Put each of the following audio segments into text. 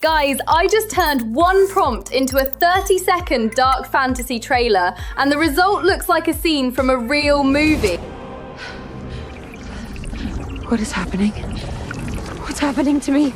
Guys, I just turned one prompt into a 30-second dark fantasy trailer, and the result looks like a scene from a real movie. What is happening? What's happening to me?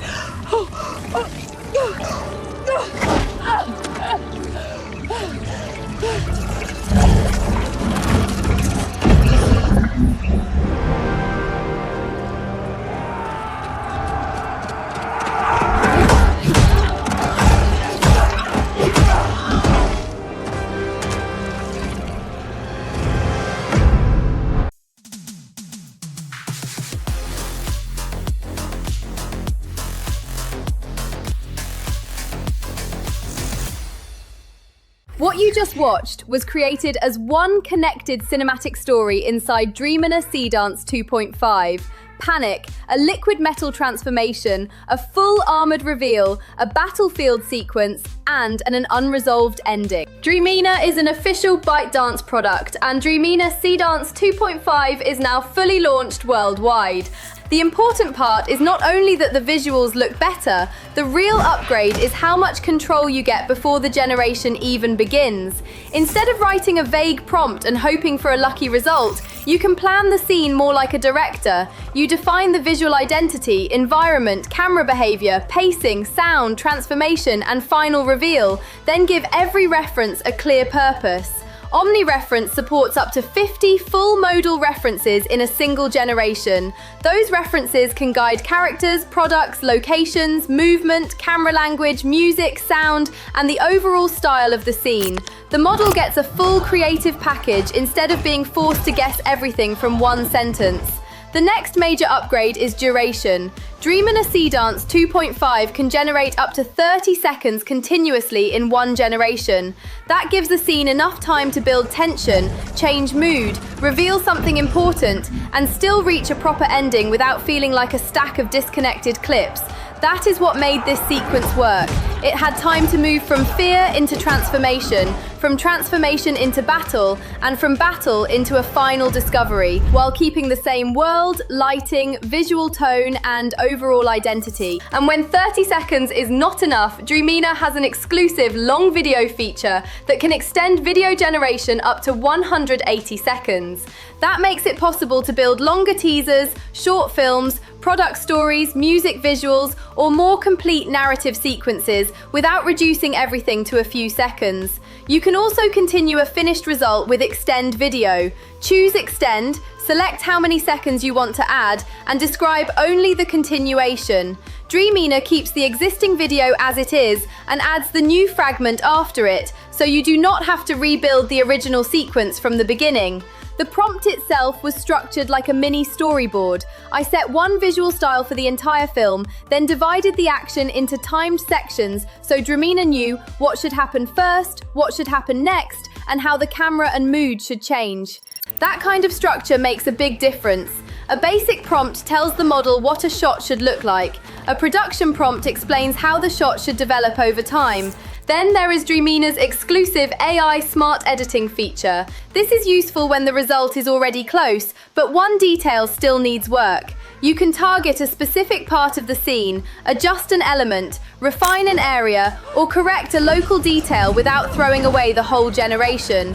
What you just watched was created as one connected cinematic story inside Dreamina Seedance 2.5. Panic, a liquid metal transformation, a full armored reveal, a battlefield sequence, and an unresolved ending. Dreamina is an official ByteDance product, and Dreamina Seedance 2.5 is now fully launched worldwide. The important part is not only that the visuals look better, the real upgrade is how much control you get before the generation even begins. Instead of writing a vague prompt and hoping for a lucky result, you can plan the scene more like a director. You define the visual identity, environment, camera behavior, pacing, sound, transformation, and final reveal, then give every reference a clear purpose. Omni Reference supports up to 50 full-modal references in a single generation. Those references can guide characters, products, locations, movement, camera language, music, sound, and the overall style of the scene. The model gets a full creative package instead of being forced to guess everything from one sentence. The next major upgrade is duration. Dreamina Seedance 2.5 can generate up to 30 seconds continuously in one generation. That gives the scene enough time to build tension, change mood, reveal something important, and still reach a proper ending without feeling like a stack of disconnected clips. That is what made this sequence work. It had time to move from fear into transformation, from transformation into battle, and from battle into a final discovery, while keeping the same world, lighting, visual tone, and overall identity. And when 30 seconds is not enough, Dreamina has an exclusive long video feature that can extend video generation up to 180 seconds. That makes it possible to build longer teasers, short films, product stories, music visuals, or more complete narrative sequences without reducing everything to a few seconds. You can also continue a finished result with Extend Video. Choose Extend, select how many seconds you want to add, and describe only the continuation. Dreamina keeps the existing video as it is and adds the new fragment after it, so you do not have to rebuild the original sequence from the beginning. The prompt itself was structured like a mini storyboard. I set one visual style for the entire film, then divided the action into timed sections so Dreamina knew what should happen first, what should happen next, and how the camera and mood should change. That kind of structure makes a big difference. A basic prompt tells the model what a shot should look like. A production prompt explains how the shot should develop over time. Then there is Dreamina's exclusive AI smart editing feature. This is useful when the result is already close, but one detail still needs work. You can target a specific part of the scene, adjust an element, refine an area, or correct a local detail without throwing away the whole generation.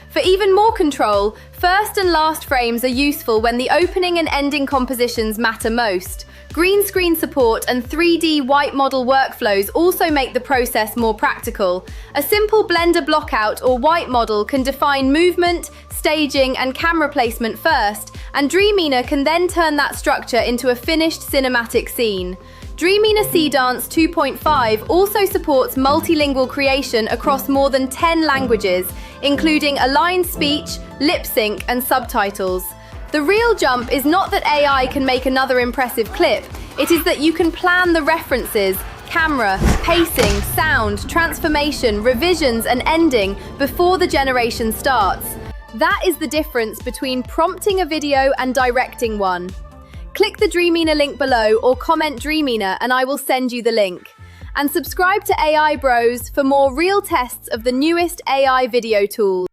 For even more control, first and last frames are useful when the opening and ending compositions matter most. Green screen support and 3D white model workflows also make the process more practical. A simple Blender blockout or white model can define movement, staging, and camera placement first, and Dreamina can then turn that structure into a finished cinematic scene. Dreamina Seedance 2.5 also supports multilingual creation across more than 10 languages, including aligned speech, lip sync, and subtitles. The real jump is not that AI can make another impressive clip, it is that you can plan the references, camera, pacing, sound, transformation, revisions, and ending before the generation starts. That is the difference between prompting a video and directing one. Click the Dreamina link below or comment Dreamina and I will send you the link. And subscribe to AI Bros for more real tests of the newest AI video tools.